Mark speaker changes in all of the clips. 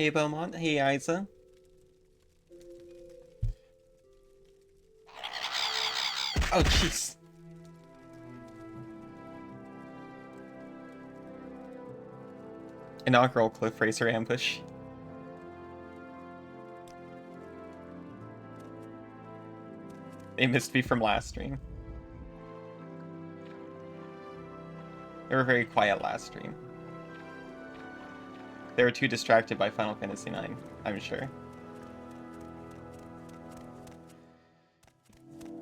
Speaker 1: Hey Beaumont, hey Isa. Oh jeez. Inaugural cliff racer ambush. They missed me from last stream. They were very quiet last stream. They were too distracted by Final Fantasy IX, I'm sure.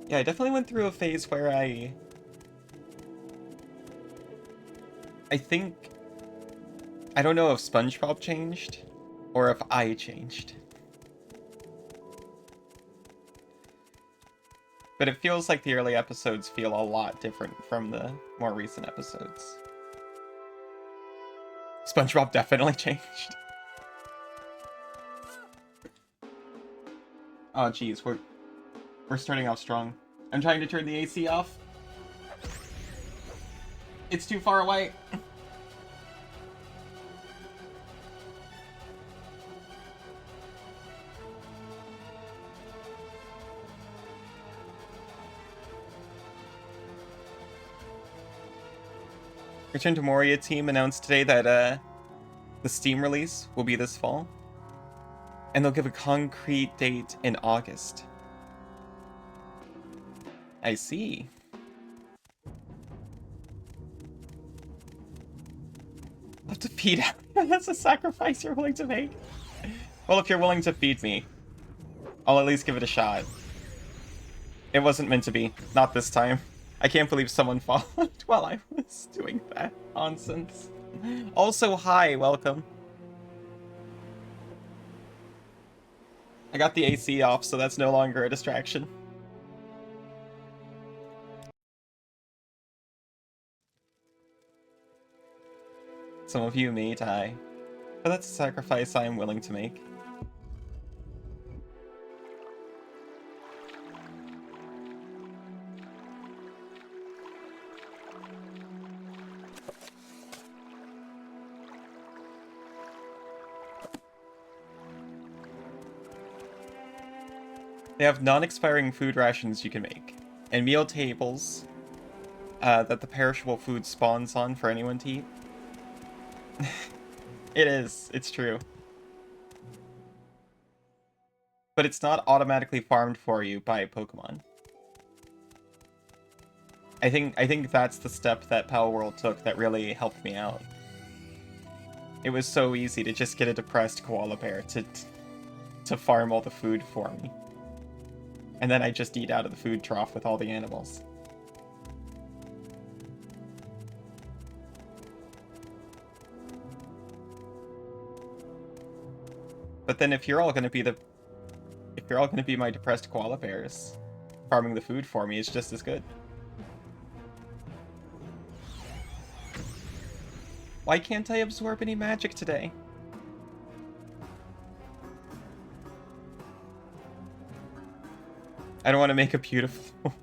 Speaker 1: Yeah, I definitely went through a phase where I think... I don't know if SpongeBob changed, or if I changed. But it feels like the early episodes feel a lot different from the more recent episodes. SpongeBob definitely changed. Oh geez, we're starting off strong. I'm trying to turn the AC off. It's too far away. Return to Moria team announced today that the Steam release will be this fall. And they'll give a concrete date in August. I see. I'll have to feed. That's a sacrifice you're willing to make. Well, if you're willing to feed me, I'll at least give it a shot. It wasn't meant to be. Not this time. I can't believe someone followed while I was doing that nonsense. Also, hi, welcome. I got the AC off, so that's no longer a distraction. Some of you may die, but that's a sacrifice I am willing to make. They have non-expiring food rations you can make, and meal tables that the perishable food spawns on for anyone to eat. It is, it's true. But it's not automatically farmed for you by Pokemon. I think that's the step that Palworld took that really helped me out. It was so easy to just get a depressed koala bear to farm all the food for me. And then I just eat out of the food trough with all the animals. But then if you're all gonna be my depressed koala bears, farming the food for me is just as good. Why can't I absorb any magic today? I don't want to make a beautiful...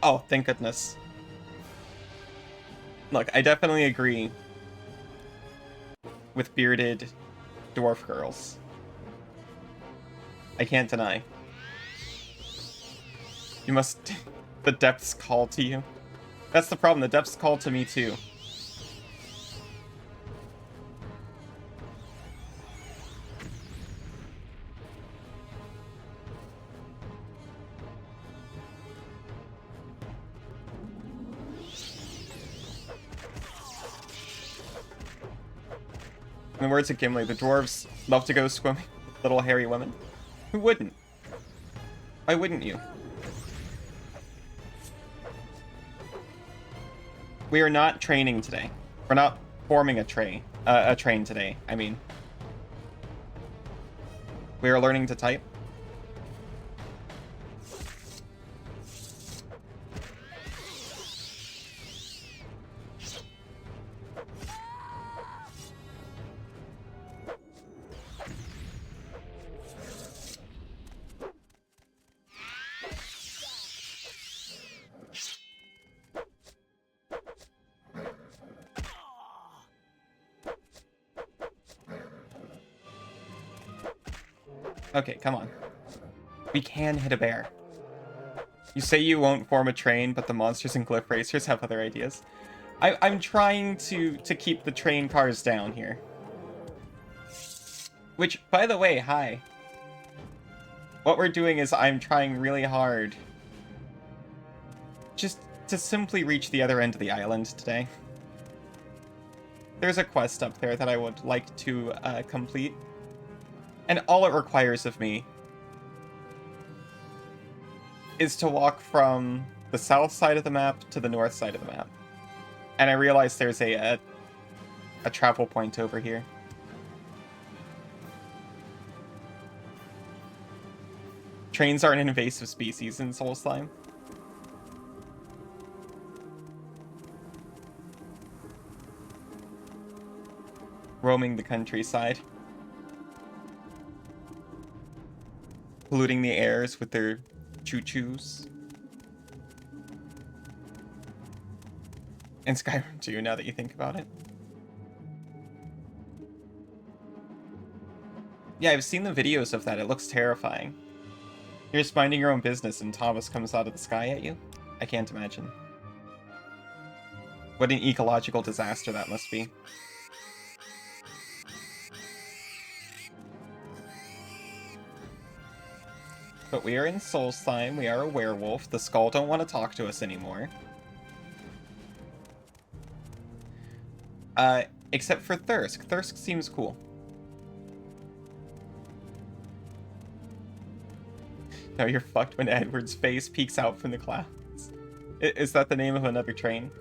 Speaker 1: Oh, thank goodness. Look, I definitely agree with bearded dwarf girls. I can't deny. You must... The depths call to you. That's the problem, the depths call to me too. In the words of Gimli, the dwarves love to go swimming with little hairy women. Who wouldn't? Why wouldn't you? We are not training today. We're not forming a train today, I mean. We are learning to type. Okay, come on. We can hit a bear. You say you won't form a train, but the monsters and glyph racers have other ideas. I'm trying to keep the train cars down here. Which, by the way, hi. What we're doing is I'm trying really hard just to simply reach the other end of the island today. There's a quest up there that I would like to complete. And all it requires of me is to walk from the south side of the map to the north side of the map. And I realize there's a travel point over here. Trains are an invasive species in Soul Slime. Roaming the countryside. Polluting the airs with their choo-choos. And Skyrim too, now that you think about it. Yeah, I've seen the videos of that. It looks terrifying. You're just minding your own business and Thomas comes out of the sky at you? I can't imagine. What an ecological disaster that must be. But we are in Soul Slime, we are a werewolf, the Skull don't want to talk to us anymore. Except for Thirsk. Thirsk seems cool. No, you're fucked when Edward's face peeks out from the clouds. Is that the name of another train?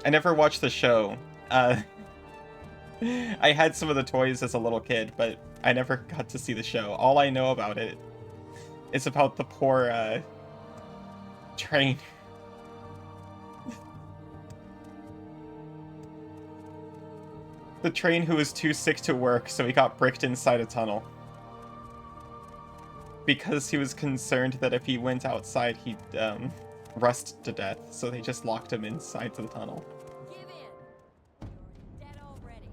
Speaker 1: I never watched the show. I had some of the toys as a little kid, but I never got to see the show. All I know about it is about the poor, train. The train who was too sick to work, so he got bricked inside a tunnel. Because he was concerned that if he went outside, he'd, rust to death, so they just locked him inside the tunnel.
Speaker 2: Give in. You're dead already.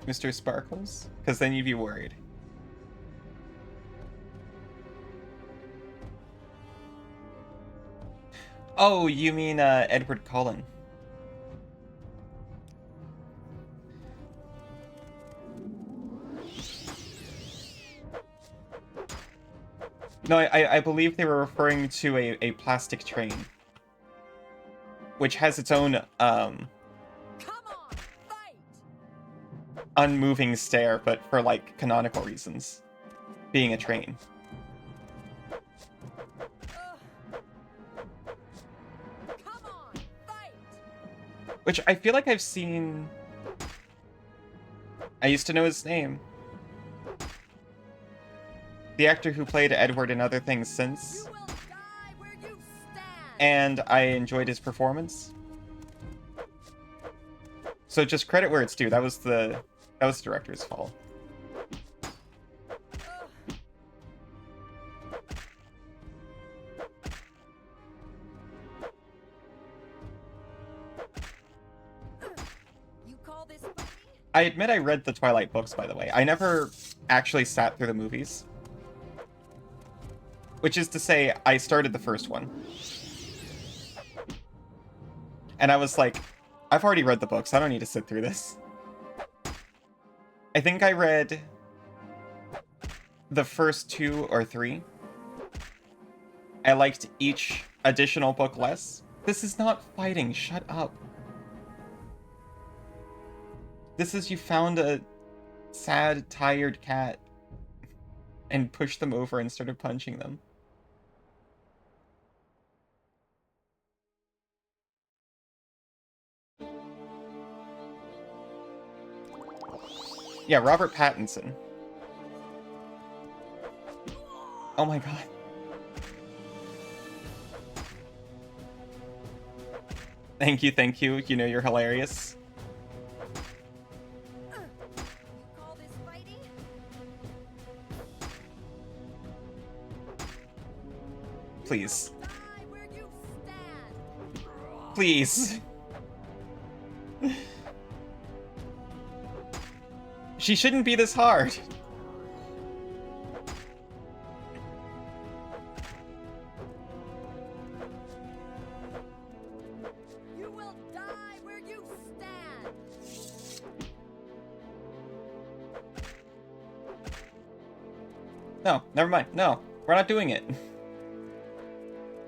Speaker 1: Mr. Sparkles? Because then you'd be worried. Oh, you mean, Edward Cullen. No, I believe they were referring to a plastic train. Which has its own,
Speaker 2: Come on, fight!
Speaker 1: unmoving stare, but for, like, canonical reasons. Being a train.
Speaker 2: Come on, fight!
Speaker 1: Which I feel like I've seen... I used to know his name. The actor who played Edward in other things since.
Speaker 2: You will die where you stand.
Speaker 1: And I enjoyed his performance. So just credit where it's due. That was the director's fault.
Speaker 2: You call this funny?
Speaker 1: I admit I read the Twilight books, by the way. I never actually sat through the movies. Which is to say, I started the first one. And I was like, I've already read the books, I don't need to sit through this. I think I read the first 2 or 3. I liked each additional book less. This is not fighting, shut up. This is you found a sad, tired cat and pushed them over and started punching them. Yeah, Robert Pattinson. Oh my god. Thank you, thank you. You know you're hilarious.
Speaker 2: You call this fighting?
Speaker 1: please.
Speaker 2: Die where you stand.
Speaker 1: Please. She shouldn't be this hard.
Speaker 2: You will die where you stand.
Speaker 1: No, never mind. No, we're not doing it.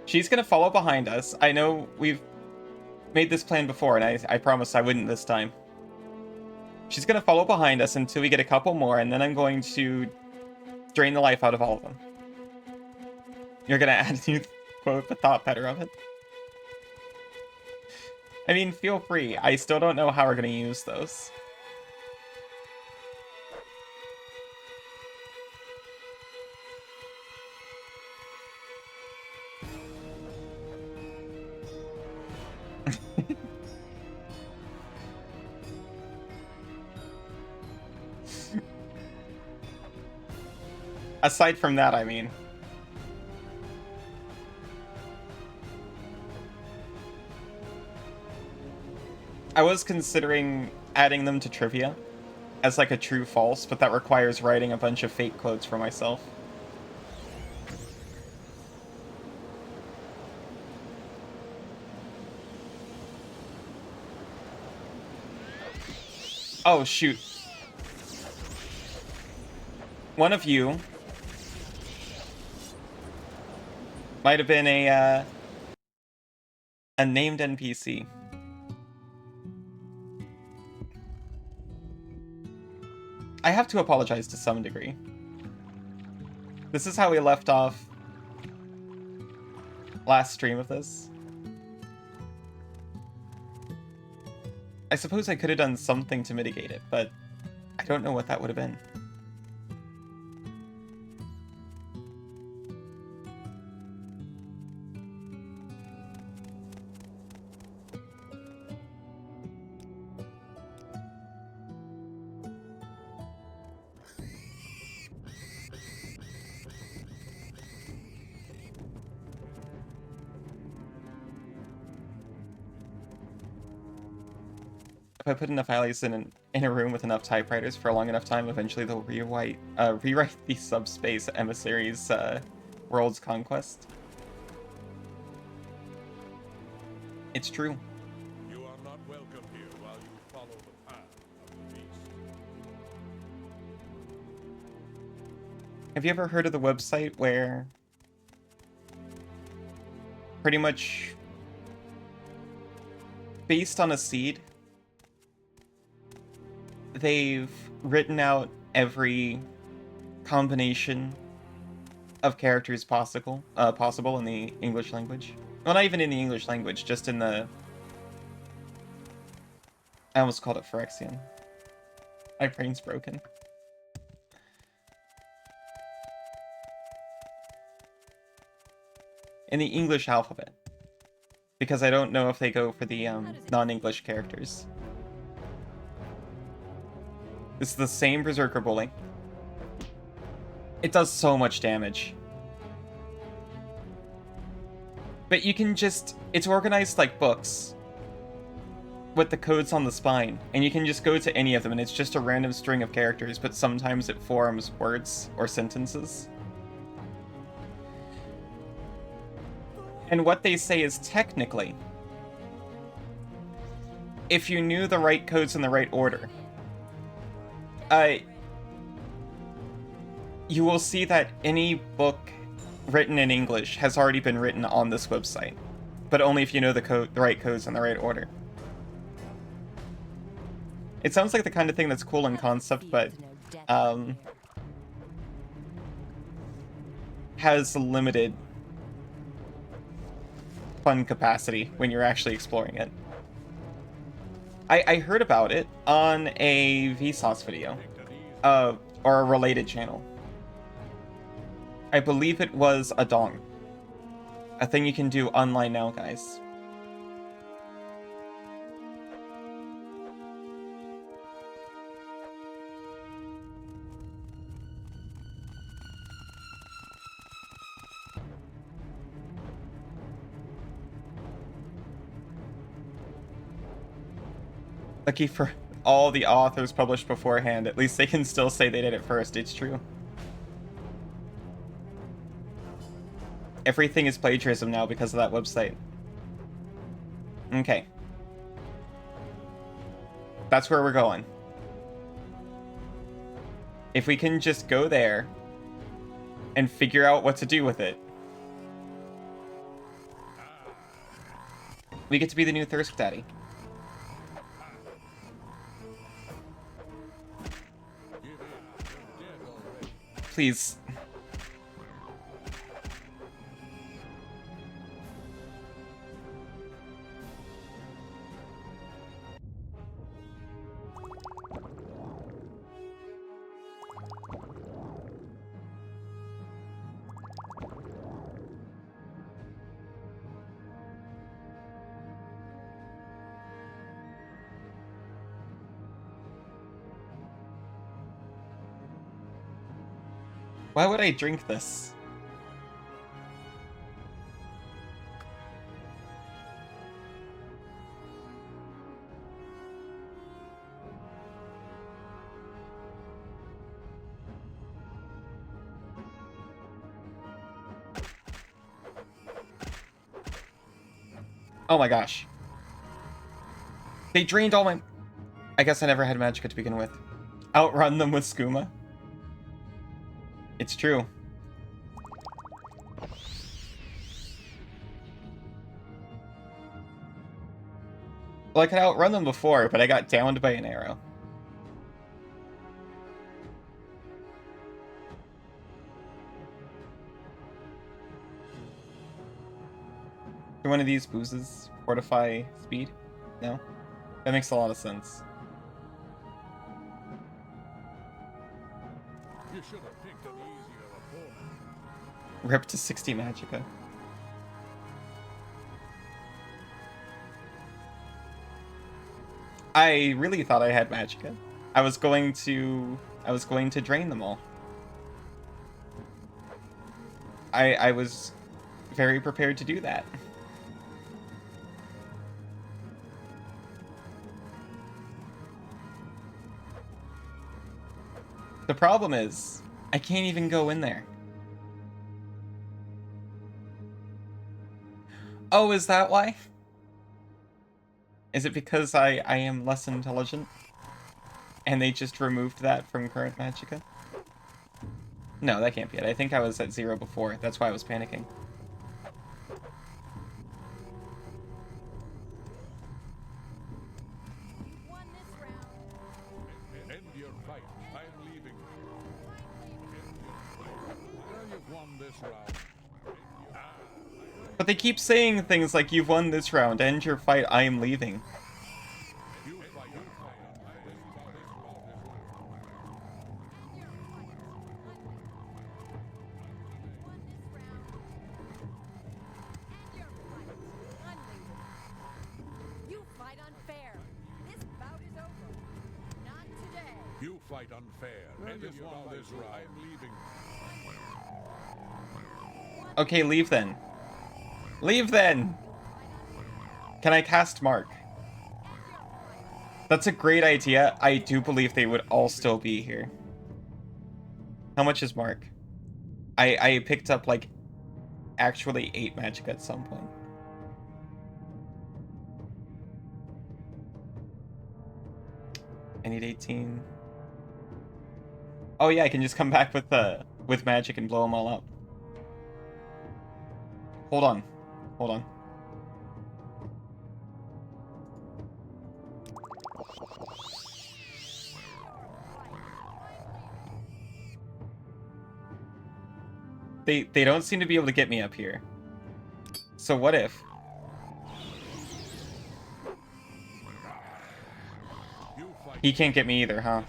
Speaker 1: She's gonna follow behind us. I know we've made this plan before, and I promised I wouldn't this time. She's gonna follow behind us until we get a couple more, and then I'm going to drain the life out of all of them. You're gonna add a new quote, but thought better of it. I mean, feel free. I still don't know how we're gonna use those. Aside from that, I mean. I was considering adding them to trivia as like a true false, but that requires writing a bunch of fake quotes for myself. Oh, shoot. One of you might have been a named NPC. I have to apologize to some degree. This is how we left off last stream of this. I suppose I could have done something to mitigate it, but I don't know what that would have been. If I put enough allies in a room with enough typewriters for a long enough time, eventually they'll rewrite the subspace emissaries world's conquest. It's true.
Speaker 3: You are not welcome here while you follow the path of the beast.
Speaker 1: Have you ever heard of the website where pretty much based on a seed, they've written out every combination of characters possible in the English language? Well, not even in the English language, just in the... I almost called it Phyrexian. My brain's broken. In the English alphabet. Because I don't know if they go for the non-English characters. This is the same Berserker Bully. It does so much damage. But you can just... It's organized like books. With the codes on the spine. And you can just go to any of them and it's just a random string of characters, but sometimes it forms words or sentences. And what they say is technically, if you knew the right codes in the right order, you will see that any book written in English has already been written on this website, but only if you know the right codes in the right order. It sounds like the kind of thing that's cool in concept, but has limited fun capacity when you're actually exploring it. I heard about it on a Vsauce video, or a related channel. I believe it was a dong. A thing you can do online now, guys. Lucky for all the authors published beforehand. At least they can still say they did it first. It's true. Everything is plagiarism now because of that website. Okay. That's where we're going. If we can just go there and figure out what to do with it, we get to be the new Thirsk Daddy. Please. Why would I drink this? Oh my gosh. They drained all my... I guess I never had Magicka to begin with. Outrun them with skooma. It's true. Well, I could outrun them before, but I got downed by an arrow. Do one of these boozes fortify speed? No? That makes a lot of sense.
Speaker 3: You should have picked an easier opponent.
Speaker 1: Rip to 60 Magicka. I really thought I had Magicka. I was going to drain them all. I was very prepared to do that. The problem is, I can't even go in there. Oh, is that why? Is it because I am less intelligent? And they just removed that from current Magicka? No, that can't be it. I think I was at 0 before. That's why I was panicking.
Speaker 2: Won this round.
Speaker 3: End your fight. I'm leaving. Well, you've won this round.
Speaker 1: But they keep saying things like, you've won this round, end your fight, I am leaving.
Speaker 3: You fight.
Speaker 2: Won this round. And your fight. Unleashed. You fight unfair. This bout is over. Not today.
Speaker 3: You fight unfair. End your won this round. I'm leaving.
Speaker 1: Okay, leave then. Leave then! Can I cast Mark? That's a great idea. I do believe they would all still be here. How much is Mark? I picked up, like, actually 8 Magicka at some point. I need 18. Oh yeah, I can just come back with magic and blow them all up. Hold on. Hold on. They don't seem to be able to get me up here. So what if? He can't get me either, huh?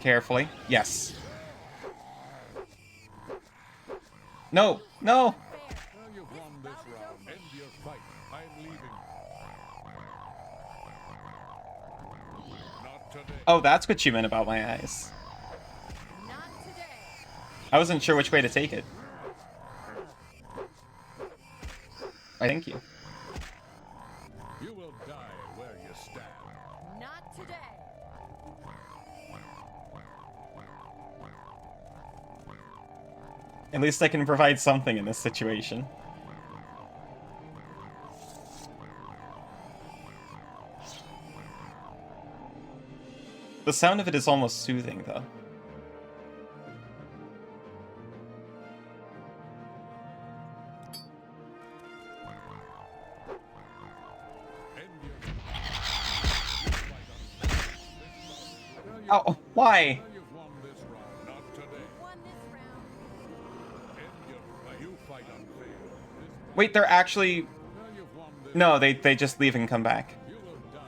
Speaker 1: Carefully. Yes. No! No!
Speaker 3: Well, you've won this round. End your fight. I'm leaving. Not today.
Speaker 1: Oh, that's what you meant about my eyes.
Speaker 2: Not today.
Speaker 1: I wasn't sure which way to take it. Thank you.
Speaker 3: You will die where you stand.
Speaker 2: Not today.
Speaker 1: At least I can provide something in this situation. The sound of it is almost soothing, though. Oh, why?
Speaker 3: You've won this round, not today.
Speaker 2: Won this round.
Speaker 3: End your fight. You fight unfair. This
Speaker 1: Wait, they're actually...
Speaker 3: now you've won this.
Speaker 1: No, they just leave and come back.
Speaker 3: You will die.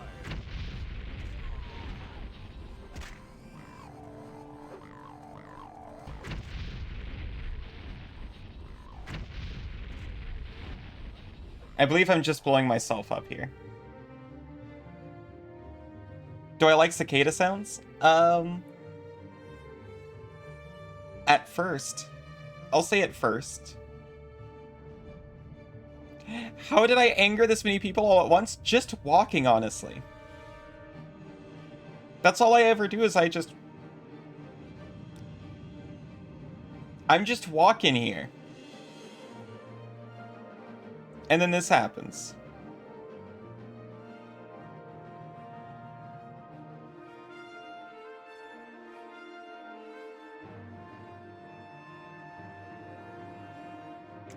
Speaker 1: I believe I'm just blowing myself up here. Do I like cicada sounds? At first. I'll say at first. How did I anger this many people all at once? Just walking, honestly. That's all I ever do is I'm just walking here. And then this happens.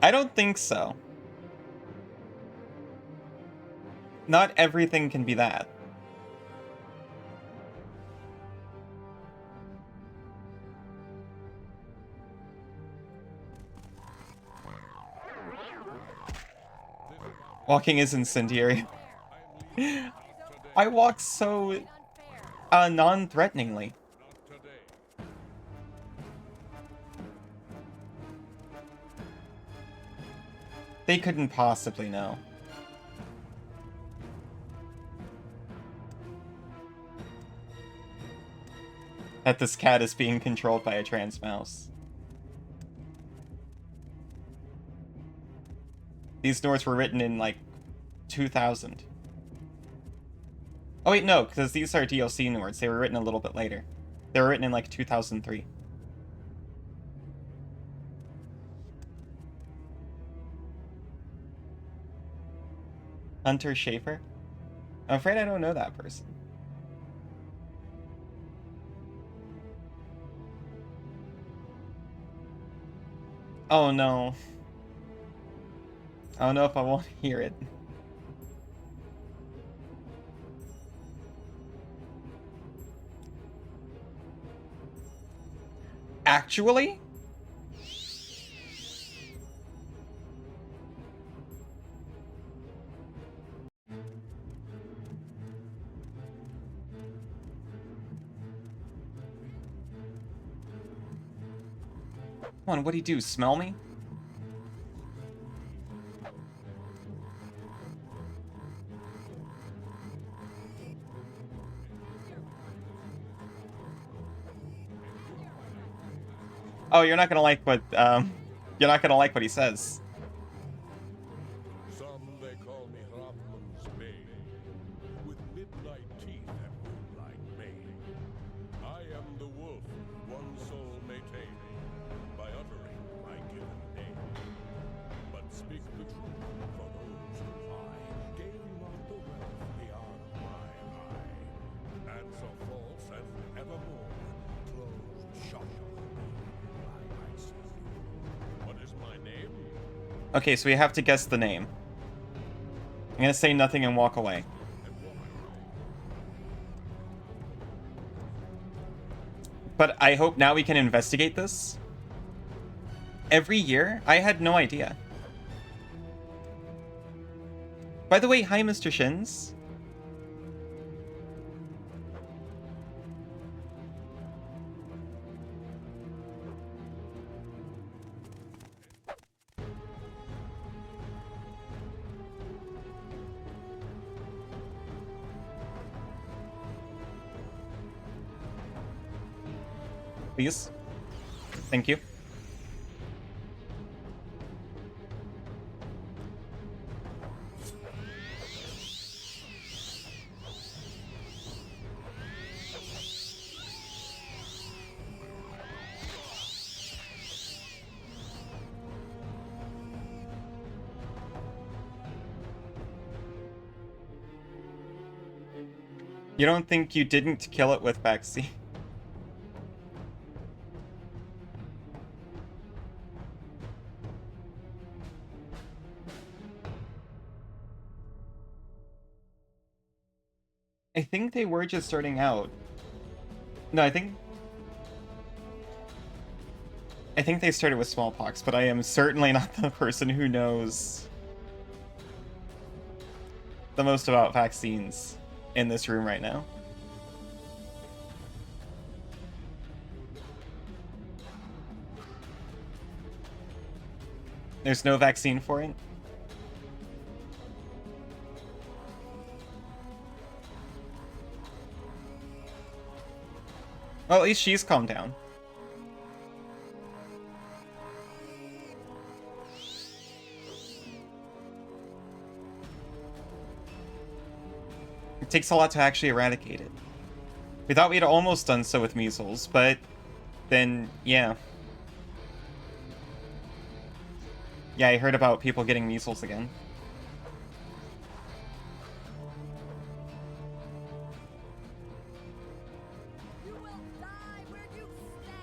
Speaker 1: I don't think so. Not everything can be that. Walking is incendiary. I walk so non-threateningly.
Speaker 3: Not today.
Speaker 1: They couldn't possibly know. That this cat is being controlled by a trans mouse. These notes were written in, like, 2000. Oh wait, no, because these are DLC notes. They were written a little bit later. They were written in, like, 2003. Hunter Schaefer? I'm afraid I don't know that person. Oh no. I don't know if I want to hear it. Actually? Come on, what'd he do? Smell me? Oh, you're not gonna like what, you're not gonna like what he says.
Speaker 3: Some they call me Hrothmund's bane, with midnight teeth and moonlight mane. I am the wolf one soul may tame, by uttering my given name. But speak the truth for those who lie, gain not the wealth beyond my eye. Answer false and evermore, closed shut. What is my name?
Speaker 1: Okay, so we have to guess the name. I'm gonna say nothing and walk away. But I hope now we can investigate this. Every year? I had no idea. By the way, hi, Mr. Shins. Please. Thank you. You don't think you didn't kill it with vaccine? I think they were just starting out. No, I think they started with smallpox, but I am certainly not the person who knows the most about vaccines in this room right now. There's no vaccine for it? Well, at least she's calmed down. It takes a lot to actually eradicate it. We thought we'd almost done so with measles, but then, yeah. Yeah, I heard about people getting measles again.
Speaker 2: You will die where you stand.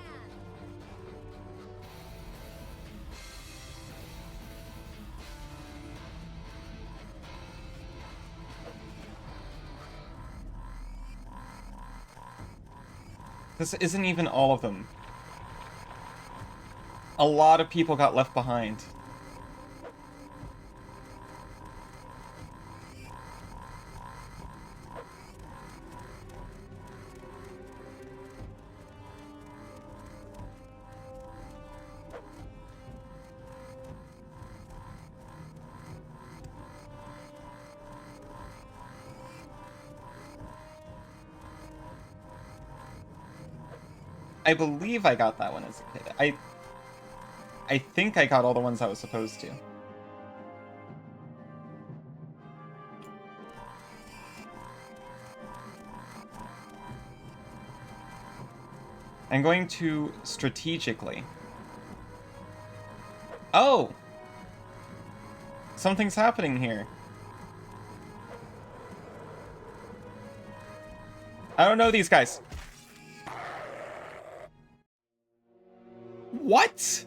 Speaker 1: This isn't even all of them. A lot of people got left behind. I believe I got that one as a kid. I think I got all the ones I was supposed to. I'm going to strategically. Oh! Something's happening here. I don't know these guys. What?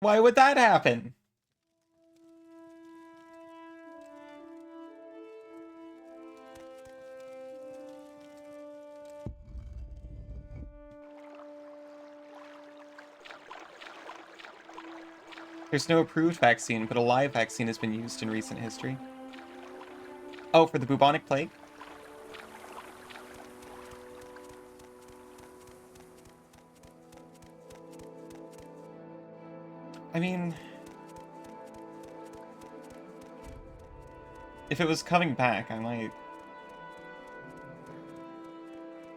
Speaker 1: Why would that happen? There's no approved vaccine, but a live vaccine has been used in recent history. Oh, for the bubonic plague? I mean, if it was coming back, I might...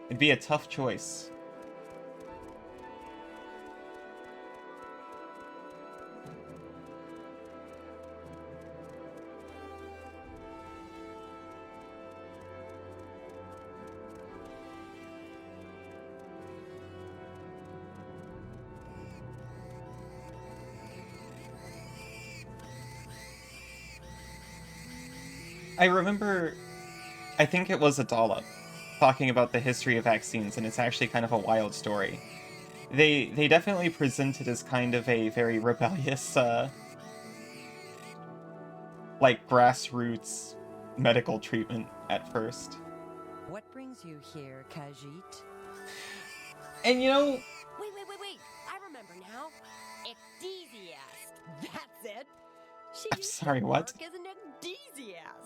Speaker 1: It'd be a tough choice. I remember, I think it was a dollop, talking about the history of vaccines, and it's actually kind of a wild story. They definitely present it as kind of a very rebellious, like, grassroots medical treatment at first.
Speaker 2: What brings you here, Khajiit?
Speaker 1: And you know...
Speaker 2: Wait. I remember now. Ecdysiast. That's it. She
Speaker 1: I'm sorry, what?
Speaker 2: As an ecdysiast.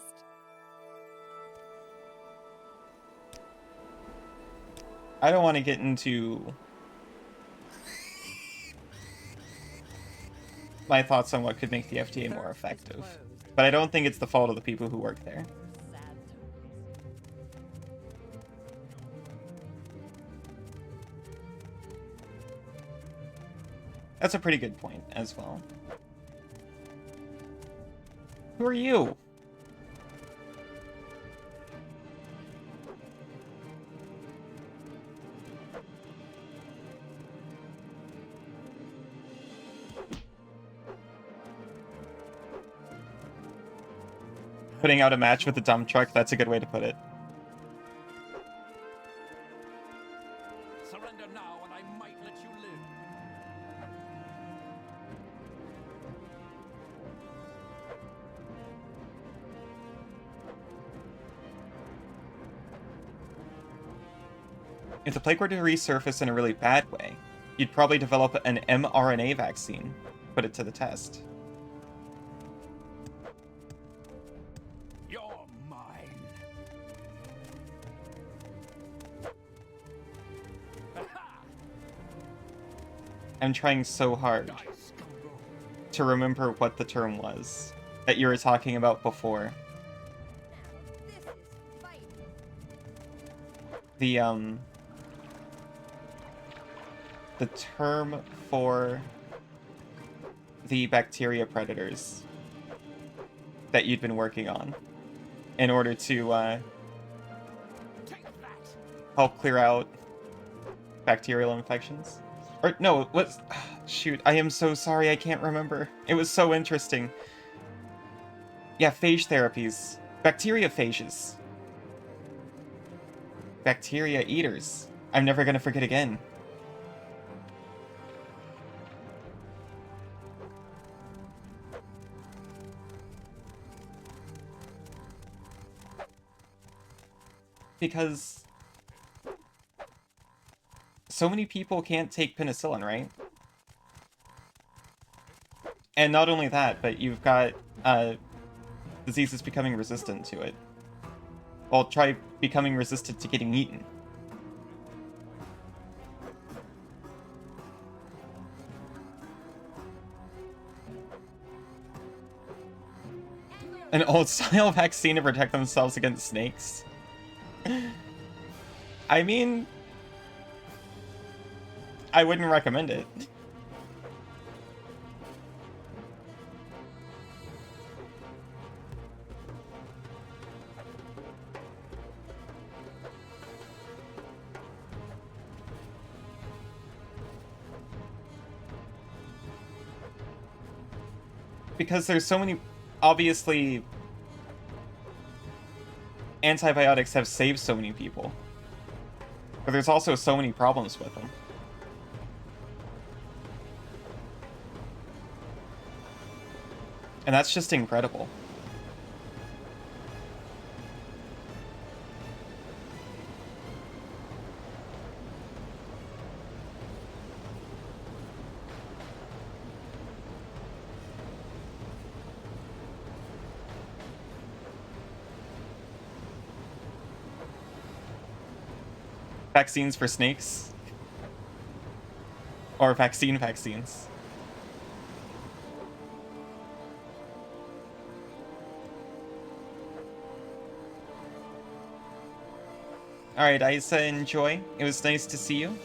Speaker 1: I don't want to get into my thoughts on what could make the FDA more effective, but I don't think it's the fault of the people who work there. That's a pretty good point as well. Who are you? Putting out a match with a dump truck, that's a good way to put it.
Speaker 4: Surrender now, and I might let you live.
Speaker 1: If the plague were to resurface in a really bad way, you'd probably develop an mRNA vaccine. Put it to the test.
Speaker 4: You're mine.
Speaker 1: I'm trying so hard
Speaker 4: Die, scoundrel.
Speaker 1: to remember what the term was that you were talking about before.
Speaker 2: Now, this is fighting.
Speaker 1: The term for the bacteria predators that you'd been working on in order to
Speaker 4: Take that.
Speaker 1: help clear out bacterial infections. Or no, what's shoot, I am so sorry, I can't remember. It was so interesting. Yeah, phage therapies. Bacteriophages. Bacteria eaters. I'm never gonna forget again. Because so many people can't take penicillin, right? And not only that, but you've got diseases becoming resistant to it. Well, try becoming resistant to getting eaten. An old-style vaccine to protect themselves against snakes. I mean, I wouldn't recommend it. Because there's so many, obviously, antibiotics have saved so many people. But there's also so many problems with them. And that's just incredible. Vaccines for snakes? Or vaccines. Alright, Isa, enjoy. It was nice to see you.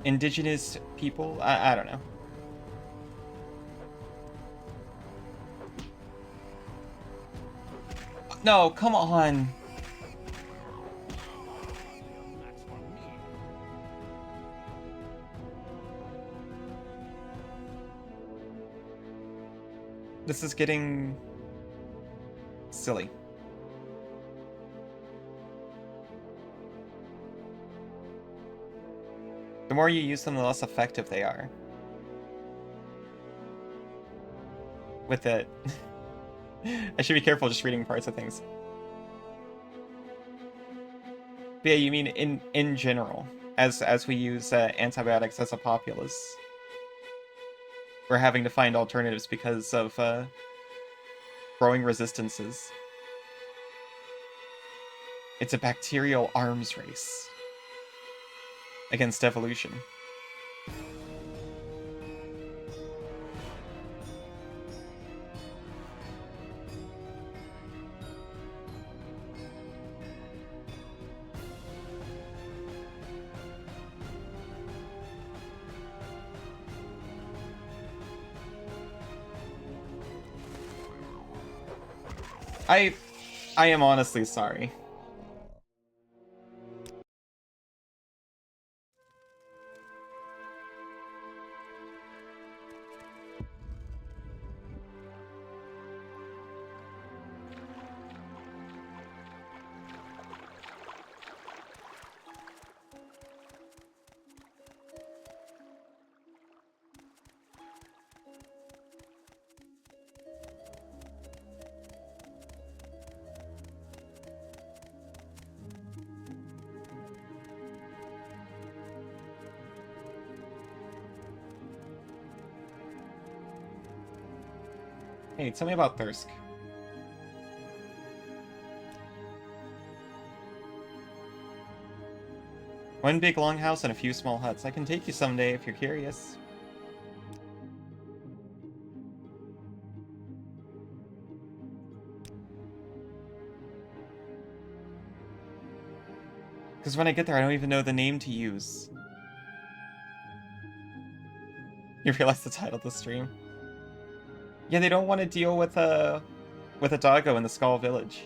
Speaker 1: Indigenous people? I don't know. No, come on.
Speaker 4: That's for me.
Speaker 1: This is getting silly. The more you use them, the less effective they are. With it. I should be careful just reading parts of things. But yeah, you mean in general, as we use antibiotics as a populace, we're having to find alternatives because of growing resistances. It's a bacterial arms race against evolution. I am honestly sorry. Hey, tell me about Thirsk. One big longhouse and a few small huts. I can take you someday if you're curious. Because when I get there, I don't even know the name to use. You realize the title of the stream? Yeah, they don't want to deal with a doggo in the Skull Village.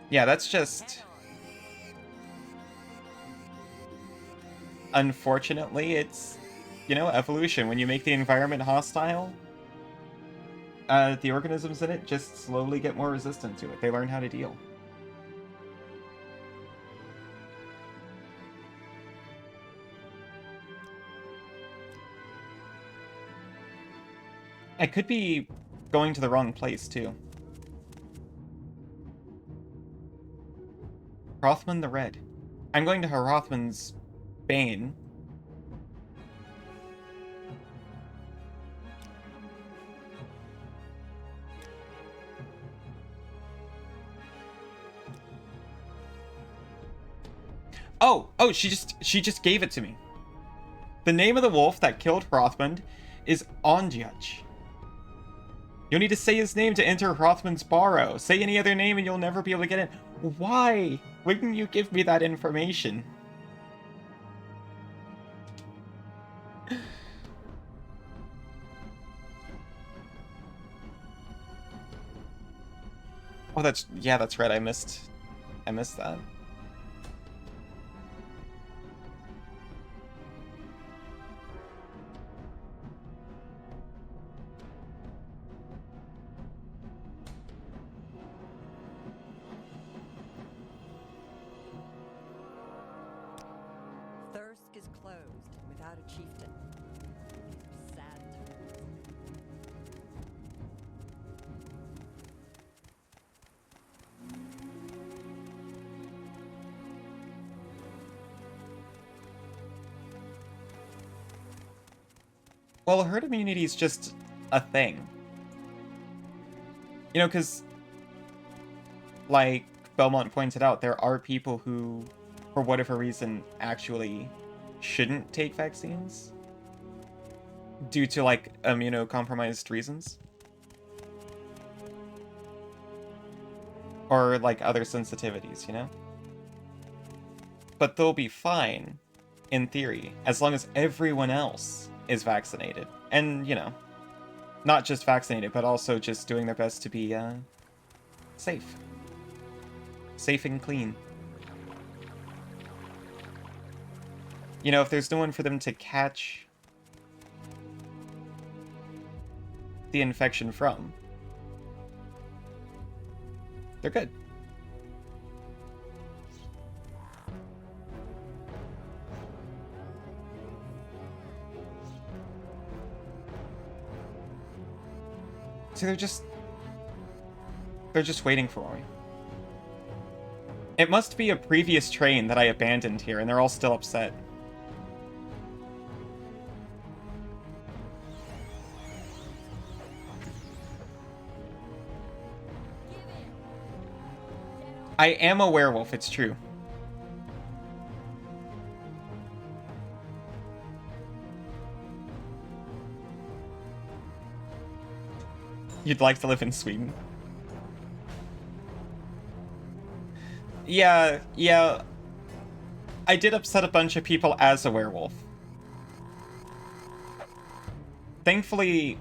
Speaker 1: Yeah, that's just... Unfortunately, it's, you know, evolution. When you make the environment hostile, the organisms in it just slowly get more resistant to it. They learn how to deal. I could be going to the wrong place, too. Hrothman the Red. I'm going to Hrothman's Bane. Oh, she just gave it to me. The name of the wolf that killed Hrothman is Onjudge. You'll need to say his name to enter Hrothman's Barrow. Say any other name and you'll never be able to get in. Why wouldn't you give me that information? Oh, that's right. I missed that.
Speaker 2: Thirsk is closed without a chieftain. These are sad times.
Speaker 1: Well, herd immunity is just a thing. You know, because, like Belmont pointed out, there are people who, for whatever reason, actually shouldn't take vaccines due to, like, immunocompromised reasons. Or, like, other sensitivities, you know? But they'll be fine, in theory, as long as everyone else is vaccinated. And, you know, not just vaccinated, but also just doing their best to be, safe. Safe and clean. You know, if there's no one for them to catch the infection from, they're good. See, they're just waiting for me. It must be a previous train that I abandoned here, and they're all still upset. I am a werewolf, it's true. You'd like to live in Sweden? Yeah. I did upset a bunch of people as a werewolf. Thankfully,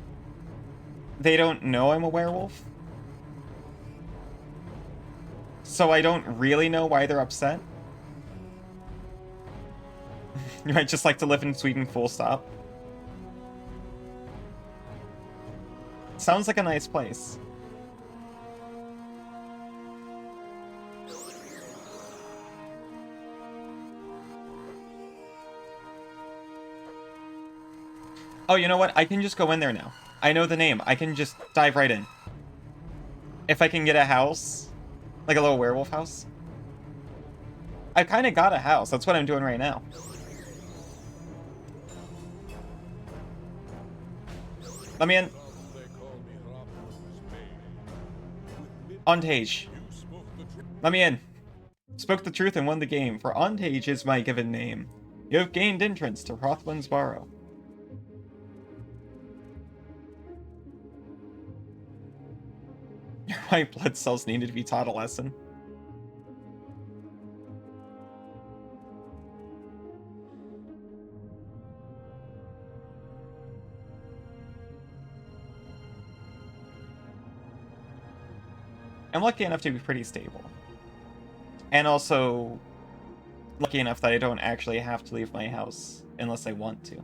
Speaker 1: they don't know I'm a werewolf. So I don't really know why they're upset. You might just like to live in Sweden, full stop. Sounds like a nice place. Oh, you know what? I can just go in there now. I know the name. I can just dive right in. If I can get a house, like a little werewolf house. I kind of got a house. That's what I'm doing right now. Let me in. Ontage. Let me in. Spoke the truth and won the game, for Ontage is my given name. You have gained entrance to Rothman's Barrow. Your white blood cells needed to be taught a lesson. I'm lucky enough to be pretty stable. And also lucky enough that I don't actually have to leave my house unless I want to.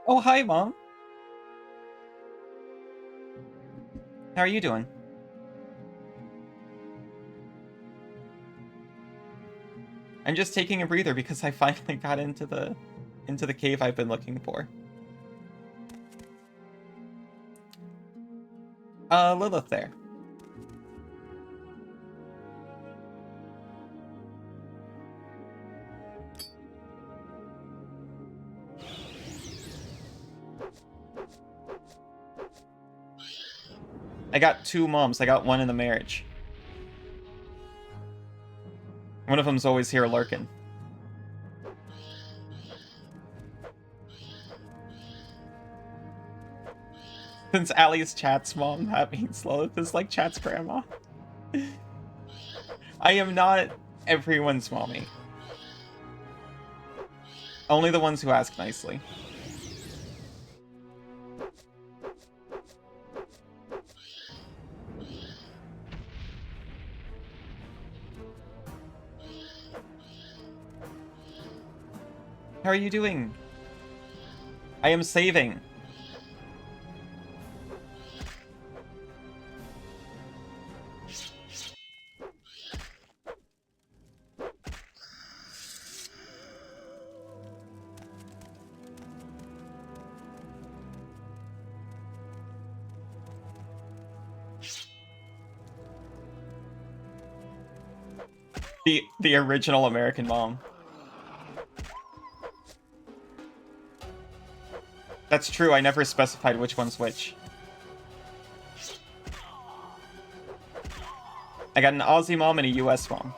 Speaker 1: Oh, hi, Mom. How are you doing? I'm just taking a breather because I finally got into the cave I've been looking for. Lilith there. I got two moms. I got one in the marriage. One of them's always here lurking. Since Allie's Chat's mom, that means Lilith is like Chat's grandma. I am not everyone's mommy. Only the ones who ask nicely. How are you doing? I am saving. The original American mom. That's true, I never specified which one's which. I got an Aussie mom and a US mom.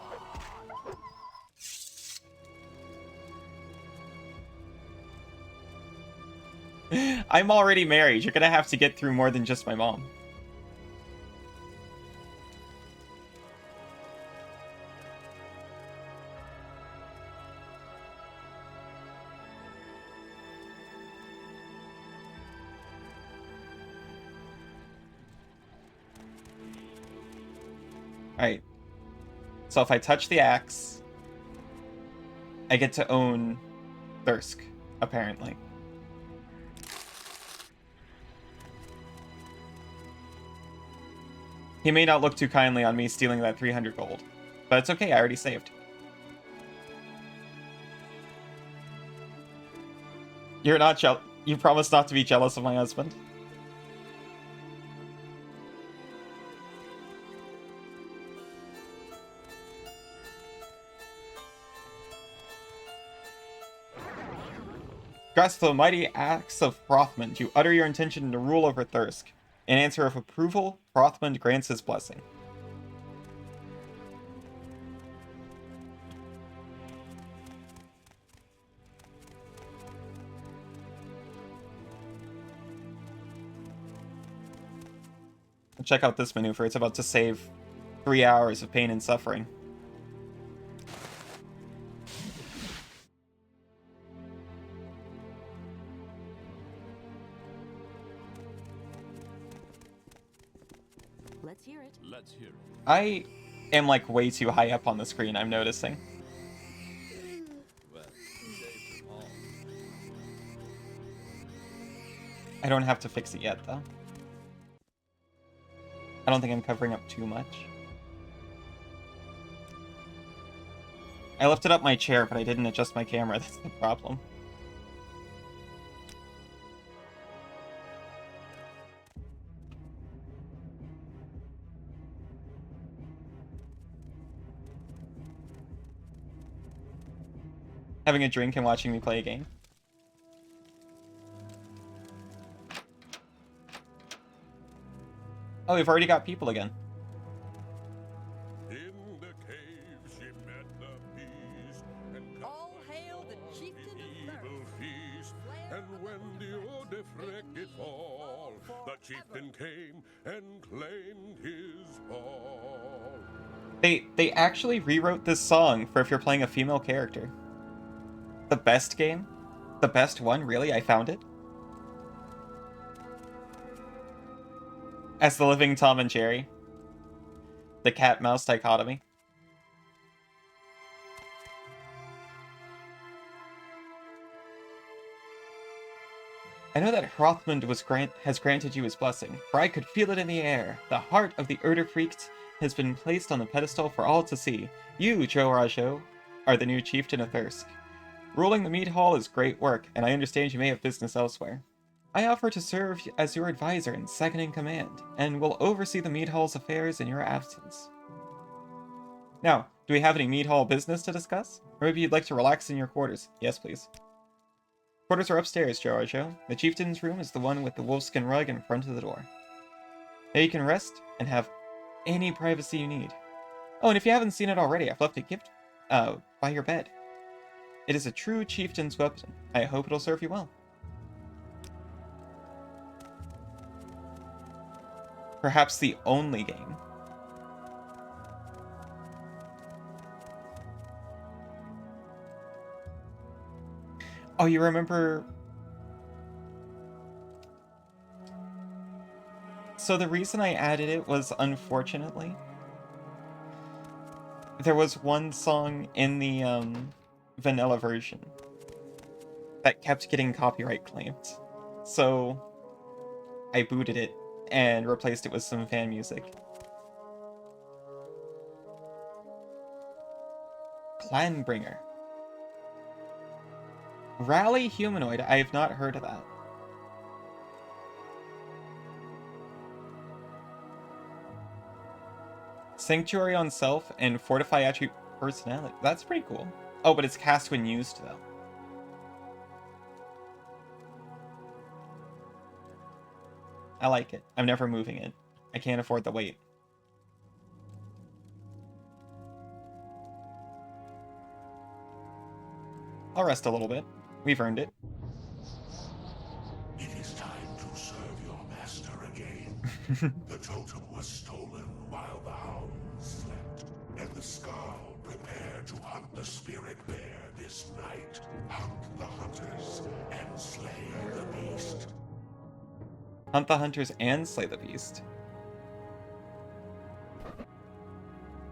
Speaker 1: I'm already married. You're gonna have to get through more than just my mom. Alright. So if I touch the axe, I get to own Thirsk, apparently. He may not look too kindly on me stealing that 300 gold, but it's okay, I already saved. You're not you promised not to be jealous of my husband? Grasp the mighty axe of Hrothmund, you utter your intention to rule over Thirsk. In answer of approval, Hrothmund grants his blessing. Check out this maneuver. It's about to save 3 hours of pain and suffering.
Speaker 2: Let's hear it.
Speaker 4: Let's hear it.
Speaker 1: I am like way too high up on the screen, I'm noticing.
Speaker 4: Well, save them all.
Speaker 1: I don't have to fix it yet, though. I don't think I'm covering up too much. I lifted up my chair, but I didn't adjust my camera. That's the problem. Having a drink and watching me play a game. Oh, we've already got people again.
Speaker 3: In the cave she met the beast, and
Speaker 2: All hail the chieftain of
Speaker 3: evil
Speaker 2: Thirsk.
Speaker 3: feast. And when the Odefrek did fall, the chieftain came and claimed his hall.
Speaker 1: They actually rewrote this song for if you're playing a female character. The best game? The best one? Really? I found it? As the living Tom and Jerry. The cat-mouse dichotomy. I know that Hrothmund has granted you his blessing, for I could feel it in the air. The heart of the Erdefreakt has been placed on the pedestal for all to see. You, Joe Rajo, are the new chieftain of Thirsk. Ruling the mead hall is great work, and I understand you may have business elsewhere. I offer to serve as your advisor and second in command, and will oversee the mead hall's affairs in your absence. Now, do we have any mead hall business to discuss? Or maybe you'd like to relax in your quarters? Yes, please. Quarters are upstairs, Joe Rajo. The chieftain's room is the one with the wolfskin rug in front of the door. There you can rest and have any privacy you need. Oh, and if you haven't seen it already, I've left a gift by your bed. It is a true chieftain's weapon. I hope it'll serve you well. Perhaps the only game. Oh, you remember... So the reason I added it was, unfortunately, there was one song in the vanilla version that kept getting copyright claimed. So I booted it and replaced it with some fan music. Clanbringer. Rally Humanoid. I have not heard of that. Sanctuary on self and fortify attribute personality. That's pretty cool. Oh, but it's cast when used, though. I like it. I'm never moving it. I can't afford the wait. I'll rest a little bit. We've earned it.
Speaker 5: It is time to serve your master again. The totem was stolen while the hound slept, and the Skull prepare to hunt the spirit bear this night. Hunt the hunters and slay the beast.
Speaker 1: Hunt the hunters and slay the beast.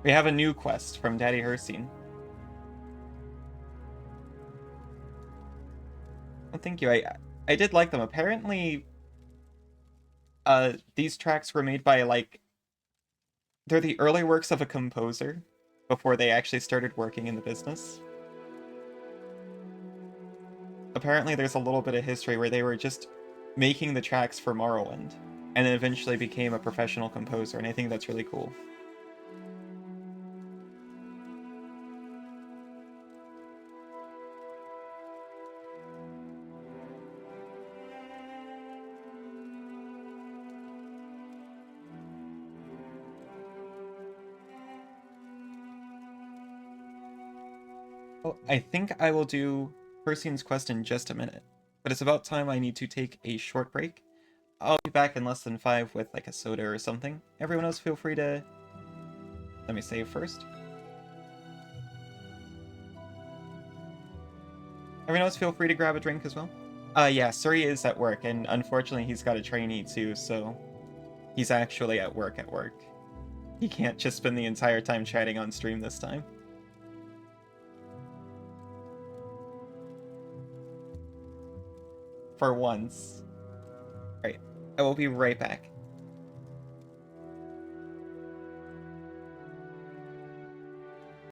Speaker 1: We have a new quest from Daddy Herstein. Well, thank you. I did like them. Apparently, these tracks were made by, like, they're the early works of a composer before they actually started working in the business. Apparently, there's a little bit of history where they were just making the tracks for Morrowind, and then eventually became a professional composer, and I think that's really cool. Oh, I think I will do Persian's quest in just a minute, but it's about time I need to take a short break. I'll be back in less than 5 with like a soda or something. Everyone else feel free to... Let me save first. Everyone else feel free to grab a drink as well. Yeah, Suri is at work, and unfortunately he's got a trainee too, so... He's actually at work. He can't just spend the entire time chatting on stream this time. For once. Right, I will be right back.